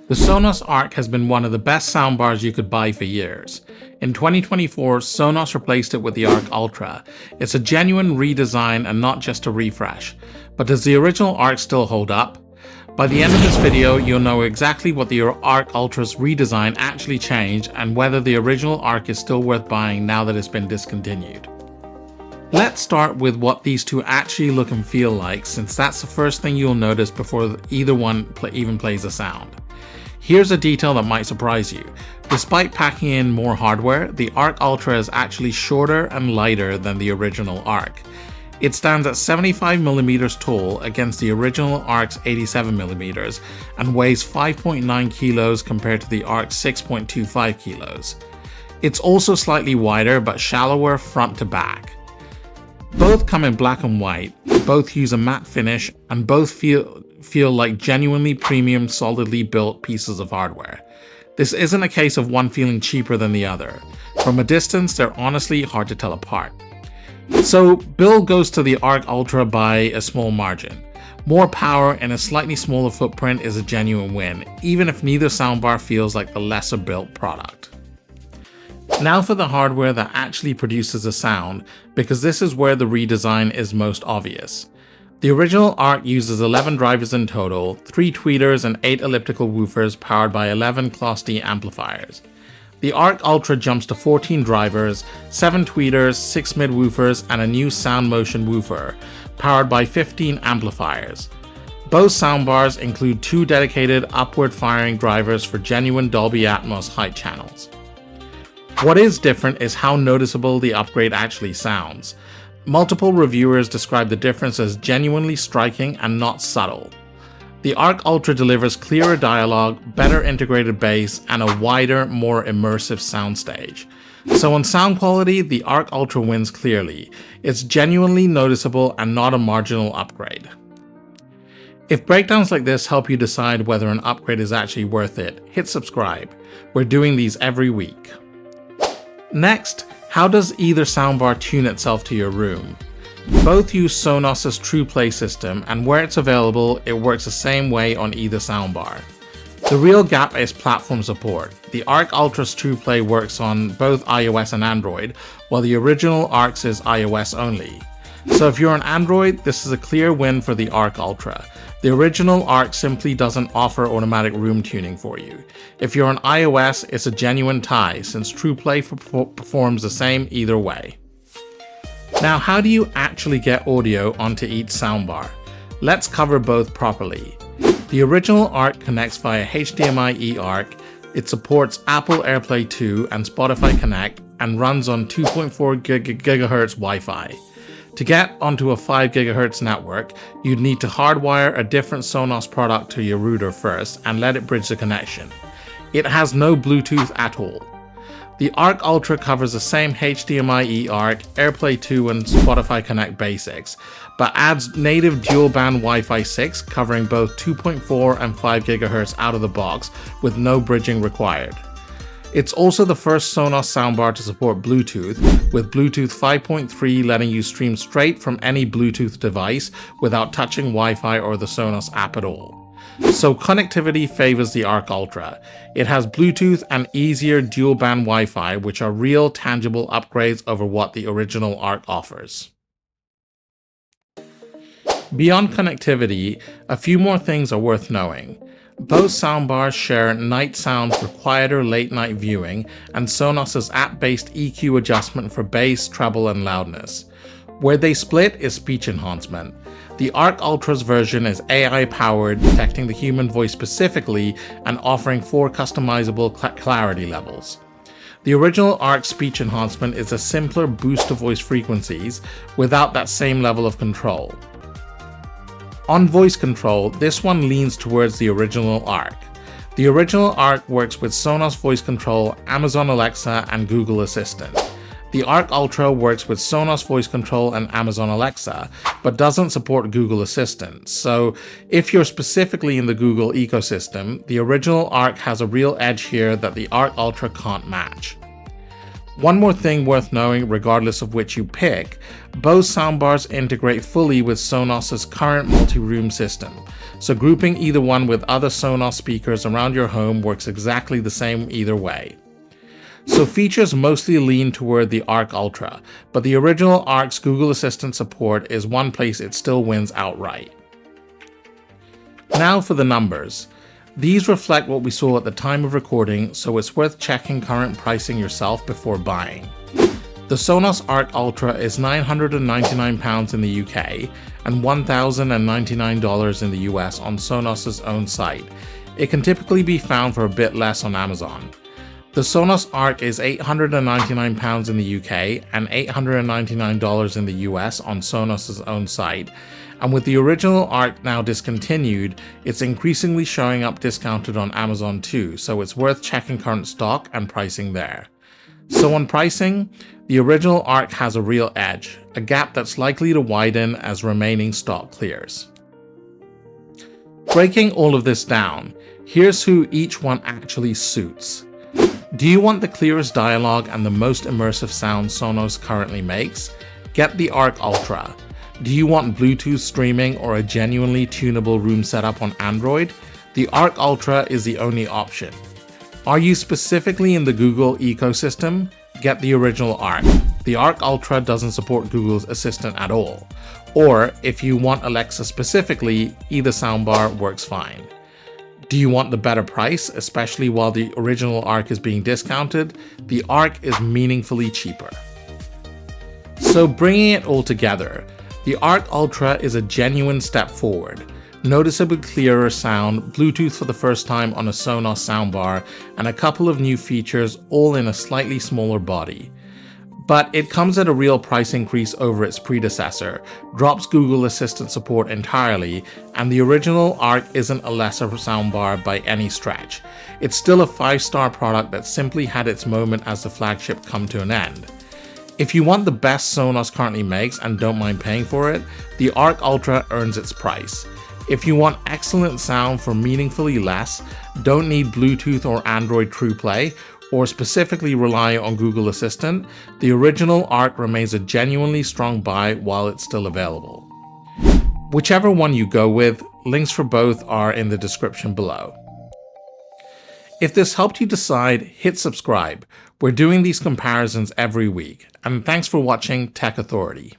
The Sonos Arc has been one of the best soundbars you could buy for years. In 2024, Sonos replaced it with the Arc Ultra. It's a genuine redesign and not just a refresh. But does the original Arc still hold up? By the end of this video, you'll know exactly what the Arc Ultra's redesign actually changed and whether the original Arc is still worth buying now that it's been discontinued. Let's start with what these two actually look and feel like, since that's the first thing you'll notice before either one even plays a sound. Here's a detail that might surprise you. Despite packing in more hardware, the Arc Ultra is actually shorter and lighter than the original Arc. It stands at 75mm tall against the original Arc's 87mm and weighs 5.9 kilos compared to the Arc's 6.25 kilos. It's also slightly wider but shallower front to back. Both come in black and white, both use a matte finish, and both feel like genuinely premium, solidly built pieces of hardware. This isn't a case of one feeling cheaper than the other. From a distance, they're honestly hard to tell apart. So, Bill goes to the Arc Ultra by a small margin. More power and a slightly smaller footprint is a genuine win, even if neither soundbar feels like the lesser built product. Now for the hardware that actually produces a sound, because this is where the redesign is most obvious. The original Arc uses 11 drivers in total, 3 tweeters and 8 elliptical woofers powered by 11 Class D amplifiers. The Arc Ultra jumps to 14 drivers, 7 tweeters, 6 mid-woofers and a new Sound Motion woofer, powered by 15 amplifiers. Both soundbars include 2 dedicated upward-firing drivers for genuine Dolby Atmos height channels. What is different is how noticeable the upgrade actually sounds. Multiple reviewers describe the difference as genuinely striking and not subtle. The Arc Ultra delivers clearer dialogue, better integrated bass, and a wider, more immersive soundstage. So on sound quality, the Arc Ultra wins clearly. It's genuinely noticeable and not a marginal upgrade. If breakdowns like this help you decide whether an upgrade is actually worth it, hit subscribe. We're doing these every week. Next, how does either soundbar tune itself to your room? Both use Sonos' Trueplay system, and where it's available, it works the same way on either soundbar. The real gap is platform support. The Arc Ultra's Trueplay works on both iOS and Android, while the original Arc's is iOS only. So if you're on Android, this is a clear win for the Arc Ultra. The original Arc simply doesn't offer automatic room tuning for you. If you're on iOS, it's a genuine tie, since Trueplay performs the same either way. Now, how do you actually get audio onto each soundbar? Let's cover both properly. The original Arc connects via HDMI eARC, it supports Apple AirPlay 2 and Spotify Connect, and runs on 2.4 GHz Wi-Fi. To get onto a 5 GHz network, you'd need to hardwire a different Sonos product to your router first and let it bridge the connection. It has no Bluetooth at all. The Arc Ultra covers the same HDMI eARC, AirPlay 2 and Spotify Connect basics, but adds native dual-band Wi-Fi 6 covering both 2.4 and 5 GHz out of the box with no bridging required. It's also the first Sonos soundbar to support Bluetooth, with Bluetooth 5.3 letting you stream straight from any Bluetooth device without touching Wi-Fi or the Sonos app at all. So connectivity favors the Arc Ultra. It has Bluetooth and easier dual-band Wi-Fi, which are real, tangible upgrades over what the original Arc offers. Beyond connectivity, a few more things are worth knowing. Both soundbars share night sound for quieter late-night viewing and Sonos' app-based EQ adjustment for bass, treble, and loudness. Where they split is speech enhancement. The Arc Ultra's version is AI-powered, detecting the human voice specifically and offering 4 customizable clarity levels. The original Arc speech enhancement is a simpler boost to voice frequencies without that same level of control. On voice control, this one leans towards the original Arc. The original Arc works with Sonos Voice Control, Amazon Alexa, and Google Assistant. The Arc Ultra works with Sonos Voice Control and Amazon Alexa, but doesn't support Google Assistant. So if you're specifically in the Google ecosystem, the original Arc has a real edge here that the Arc Ultra can't match. One more thing worth knowing, regardless of which you pick, both soundbars integrate fully with Sonos' current multi-room system. so grouping either one with other Sonos speakers around your home works exactly the same either way. So features mostly lean toward the Arc Ultra, but the original Arc's Google Assistant support is one place it still wins outright. Now for the numbers. These reflect what we saw at the time of recording, so it's worth checking current pricing yourself before buying. The Sonos Arc Ultra is £999 in the UK and $1,099 in the US on Sonos' own site. It can typically be found for a bit less on Amazon. The Sonos Arc is £899 in the UK and $899 in the US on Sonos' own site, and with the original Arc now discontinued, it's increasingly showing up discounted on Amazon too, so it's worth checking current stock and pricing there. So on pricing, the original Arc has a real edge, a gap that's likely to widen as remaining stock clears. Breaking all of this down, here's who each one actually suits. Do you want the clearest dialogue and the most immersive sound Sonos currently makes? Get the Arc Ultra. Do you want Bluetooth streaming or a genuinely tunable room setup on Android? The Arc Ultra is the only option. Are you specifically in the Google ecosystem? Get the original Arc. The Arc Ultra doesn't support Google's Assistant at all. Or, if you want Alexa specifically, either soundbar works fine. Do you want the better price, especially while the original Arc is being discounted? The Arc is meaningfully cheaper. So bringing it all together, the Arc Ultra is a genuine step forward. Noticeably clearer sound, Bluetooth for the first time on a Sonos soundbar, and a couple of new features all in a slightly smaller body. But it comes at a real price increase over its predecessor, drops Google Assistant support entirely, and the original Arc isn't a lesser soundbar by any stretch. It's still a 5-star product that simply had its moment as the flagship come to an end. If you want the best Sonos currently makes and don't mind paying for it, the Arc Ultra earns its price. If you want excellent sound for meaningfully less, don't need Bluetooth or Android Trueplay, or specifically rely on Google Assistant, the original Arc remains a genuinely strong buy while it's still available. Whichever one you go with, links for both are in the description below. If this helped you decide, hit subscribe. We're doing these comparisons every week. And thanks for watching Tech Authority.